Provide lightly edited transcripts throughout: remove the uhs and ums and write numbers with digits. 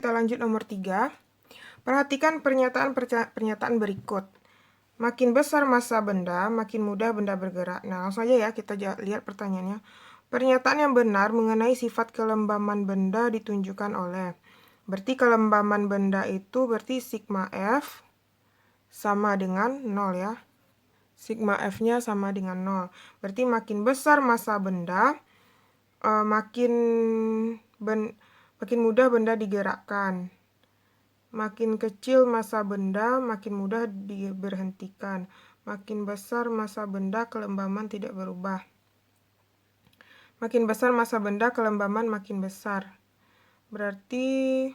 Kita lanjut nomor 3. Perhatikan pernyataan berikut. Makin besar massa benda, makin mudah benda bergerak. Nah, langsung aja ya kita lihat pertanyaannya. Pernyataan yang benar mengenai sifat kelembaman benda ditunjukkan oleh. Berarti kelembaman benda itu berarti sigma F sama dengan 0 ya. Sigma F-nya sama dengan 0. Berarti makin besar massa benda, makin mudah benda digerakkan. Makin kecil massa benda, makin mudah diberhentikan. Makin besar massa benda, kelembaman tidak berubah. Makin besar massa benda, kelembaman makin besar. Berarti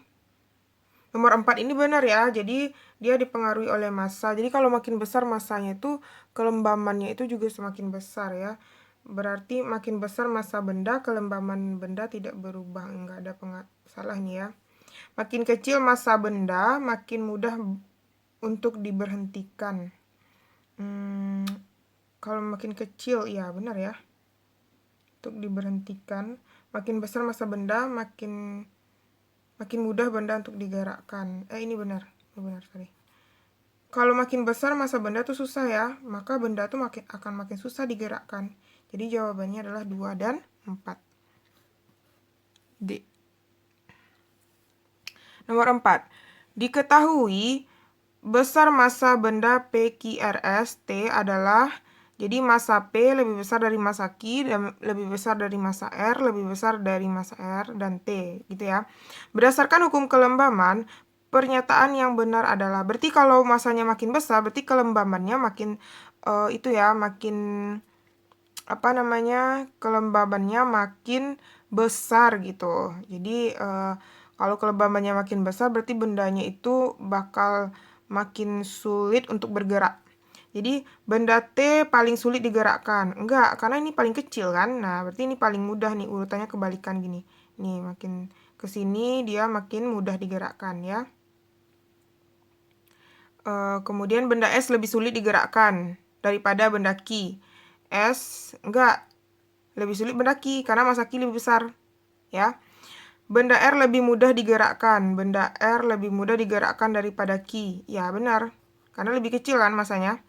nomor 4 ini benar ya. Jadi dia dipengaruhi oleh massa. Jadi kalau makin besar massanya itu, kelembamannya itu juga semakin besar ya. Berarti makin besar massa benda, kelembaman benda tidak berubah. Enggak ada salahnya ya. Makin kecil massa benda, makin mudah untuk diberhentikan. Kalau makin kecil, ya benar ya. Untuk diberhentikan. Makin besar massa benda, makin mudah benda untuk digerakkan. Ini benar. Ini benar, sorry. Kalau makin besar massa benda tuh susah ya. Maka benda tuh akan makin susah digerakkan. Jadi jawabannya adalah 2 dan 4. D. Nomor 4. Diketahui besar massa benda PQRS T adalah, jadi massa P lebih besar dari massa Q, dan lebih besar dari massa R, lebih besar dari massa R, dan T, gitu ya. Berdasarkan hukum kelembaman, pernyataan yang benar adalah, berarti kalau massanya makin besar, berarti kelembamannya makin, kelembabannya makin besar gitu. Jadi kalau kelembabannya makin besar berarti bendanya itu bakal makin sulit untuk bergerak. Jadi benda T paling sulit digerakkan. Enggak, karena ini paling kecil kan. Nah, berarti ini paling mudah nih, urutannya kebalikan gini. Nih, makin kesini dia makin mudah digerakkan ya. Kemudian benda S lebih sulit digerakkan daripada benda Q. S enggak, lebih sulit benda Q karena massa Q lebih besar ya. Benda R lebih mudah digerakkan. Benda R lebih mudah digerakkan daripada Q. Ya, benar. Karena lebih kecil kan masanya.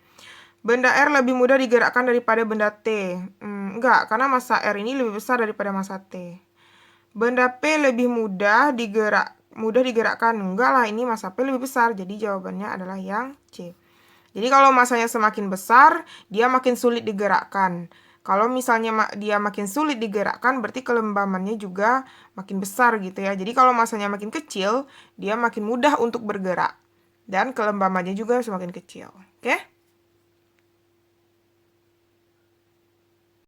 Benda R lebih mudah digerakkan daripada benda T. Enggak, karena massa R ini lebih besar daripada massa T. Benda P lebih mudah digerakkan. Enggak lah, ini massa P lebih besar. Jadi jawabannya adalah yang C. Jadi kalau massanya semakin besar, dia makin sulit digerakkan. Kalau misalnya dia makin sulit digerakkan, berarti kelembamannya juga makin besar gitu ya. Jadi kalau massanya makin kecil, dia makin mudah untuk bergerak. Dan kelembamannya juga semakin kecil. Oke?